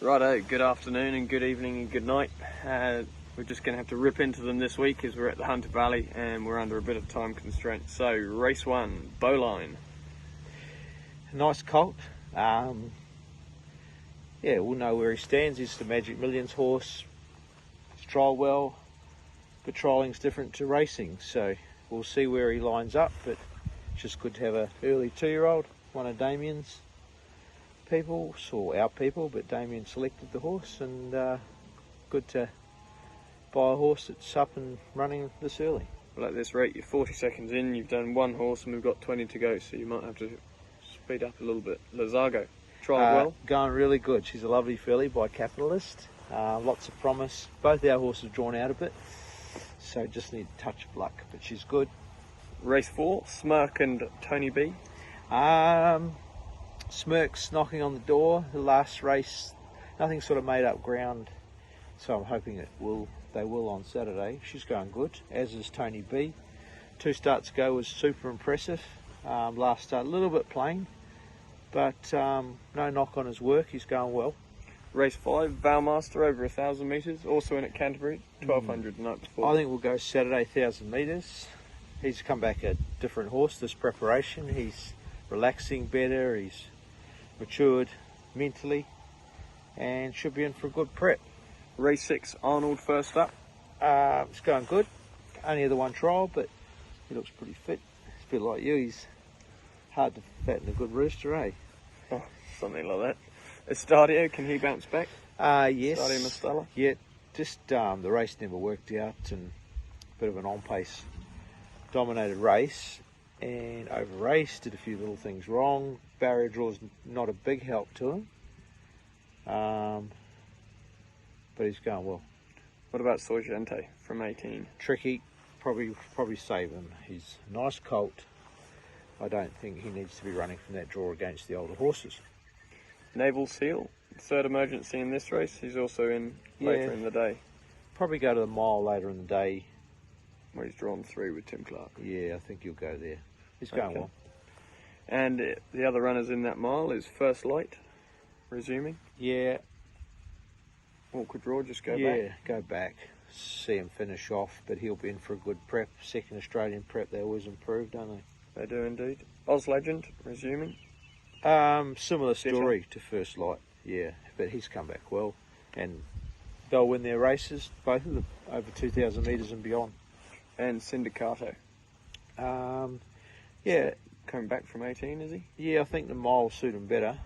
Righto, good afternoon and good evening and good night. We're just going to have to rip into them this week as we're at the Hunter Valley and we're under a bit of time constraint. So, race 1, Bowline. Nice colt. Yeah, we'll know where he stands. He's the Magic Millions horse. He's trialled well. Patrolling's different to racing, so we'll see where he lines up, but it's just good to have an early 2-year-old, one of Damien's people, or our people, but Damien selected the horse, and good to buy a horse that's up and running this early. Well, at this rate, you're 40 seconds in, you've done one horse and we've got 20 to go, so you might have to speed up a little bit. Lazago, trialled well? Going really good. She's a lovely filly by Capitalist. Lots of promise. Both our horses have drawn out a bit, so just need a touch of luck, but she's good. Race 4, Smirk and Tony B. Smirk's knocking on the door. The last race, nothing sort of made up ground, so I'm hoping they will on Saturday. She's going good, as is Tony B. 2 starts ago was super impressive. Last start a little bit plain, but no knock on his work. He's going well. Race 5, Valmaster over 1,000 metres, also in at Canterbury, 1,200 the night before. I think we'll go Saturday 1,000 metres. He's come back a different horse this preparation. He's relaxing better. He's matured mentally and should be in for a good prep. Race 6, Arnold first up. It's going good. Only had the one trial, but he looks pretty fit. He's a bit like you. He's hard to fatten a good rooster, eh? Oh, something like that. Estadio, can he bounce back? Yes. Estadio Mastella? Yeah, just the race never worked out, and a bit of an on-pace dominated race, and over-raced, did a few little things wrong. Barrier draw's not a big help to him, but he's going well. What about Sorgente from 18? Tricky, probably save him. He's a nice colt. I don't think he needs to be running from that draw against the older horses. Naval Seal, third emergency in this race. He's also in later in the day. Probably go to the mile later in the day. Where he's drawn 3 with Tim Clark. Yeah, I think he'll go there. He's going well. And the other runners in that mile is First Light, resuming. Yeah. Awkward draw, just go back. Yeah, go back. See him finish off, but he'll be in for a good prep. Second Australian prep, they always improve, don't they? They do indeed. Oz Legend, resuming. Similar story to First Light, yeah, but he's come back well, and they'll win their races, both of them, over 2,000 metres and beyond. And Sindicato. Yeah. Coming back from 18, is he? Yeah, I think the mile will suit him better.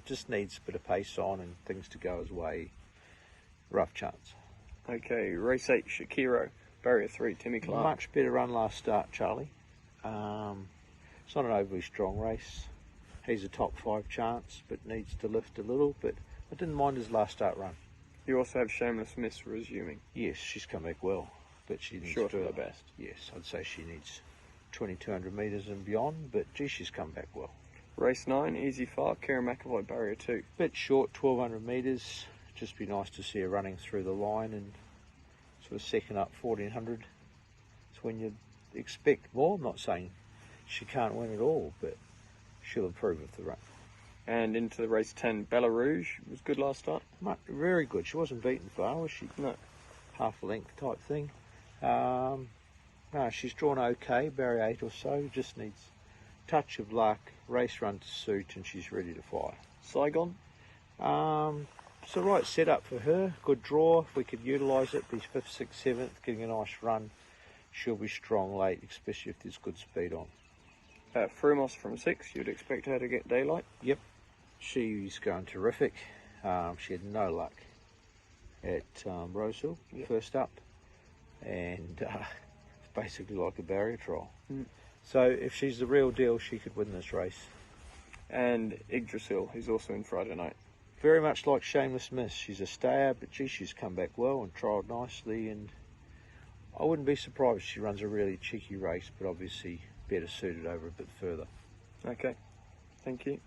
Just needs a bit of pace on and things to go his way. Rough chance. Okay, race 8, Shakiro, barrier 3, Timmy Clark. Much better run last start, Charlie. It's not an overly strong race. He's a top 5 chance, but needs to lift a little. But I didn't mind his last start run. You also have Shameless Miss resuming. Yes, she's come back well, but she needs short of the best. Yes, I'd say she needs 2,200 metres and beyond, but gee, she's come back well. Race 9, Easy Far, Kieran McAvoy, barrier 2. Bit short, 1,200 metres. Just be nice to see her running through the line and sort of second up 1,400. It's when you'd expect more. I'm not saying she can't win at all, but she'll improve with the run. And into the race 10, Bella Rouge, was good last start. Very good. She wasn't beaten far, was she? No. Half a length type thing. No, she's drawn okay, barrier 8 or so. Just needs a touch of luck, race run to suit, and she's ready to fire. Saigon? It's the right setup for her. Good draw. If we could utilise it, be 5th, 6th, 7th, getting a nice run. She'll be strong late, especially if there's good speed on. Frumos from 6, you'd expect her to get daylight? Yep. She's going terrific. She had no luck at Rosehill, first up, and it's basically like a barrier trial. So if she's the real deal, she could win this race. And Yggdrasil, who's also in Friday night. Very much like Shameless Miss. She's a stayer, but gee, she's come back well and trialled nicely, and I wouldn't be surprised if she runs a really cheeky race, but obviously better suited over a bit further. Okay, thank you.